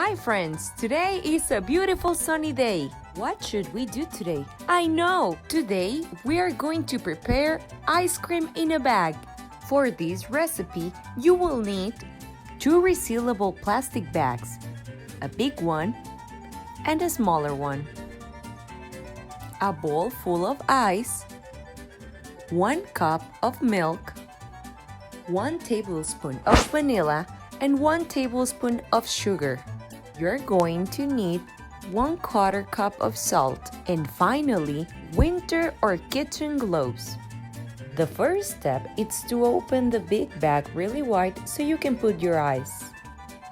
Hi friends, today is a beautiful sunny day. What should we do today? I know! Today we are going to prepare ice cream in a bag. For this recipe, you will need 2 resealable plastic bags, a big one and a smaller one, a bowl full of ice, 1 cup of milk, 1 tablespoon of vanilla, and 1 tablespoon of sugar. You're going to need 1/4 cup of salt and finally winter or kitchen gloves. The first step is to open the big bag really wide so you can put your ice.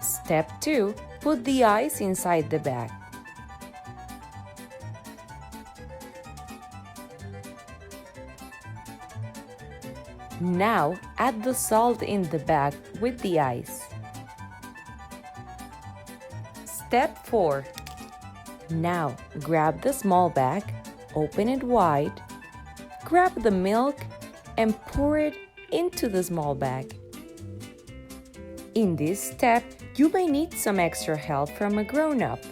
Step 2, put the ice inside the bag. Now add the salt in the bag with the ice. Step 4. Now grab the small bag, open it wide, grab the milk and pour it into the small bag. In this step, you may need some extra help from a grown-up.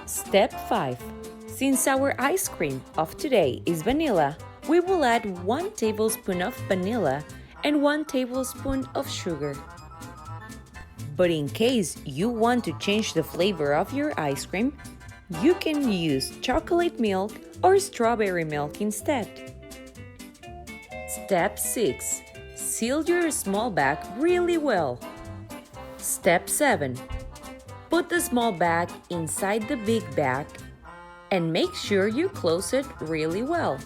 Step 5. Since our ice cream of today is vanilla, we will add 1 tablespoon of vanilla and 1 tablespoon of sugar. But in case you want to change the flavor of your ice cream, you can use chocolate milk or strawberry milk instead. Step 6. Seal your small bag really well. Step 7. Put the small bag inside the big bag and make sure you close it really well.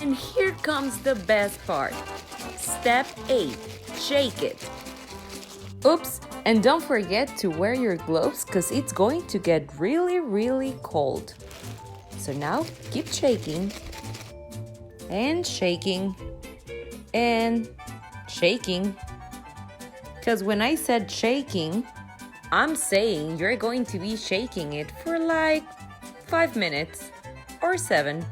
And here comes the best part. Step 8. Shake it. Oops, and don't forget to wear your gloves because it's going to get really cold. So now keep shaking and shaking and shaking. Because when I said shaking, I'm saying you're going to be shaking it for like 5 minutes or 7.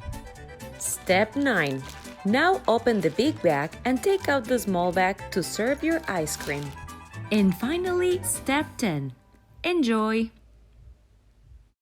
Step 9. Now open the big bag and take out the small bag to serve your ice cream. And finally, step 10. Enjoy!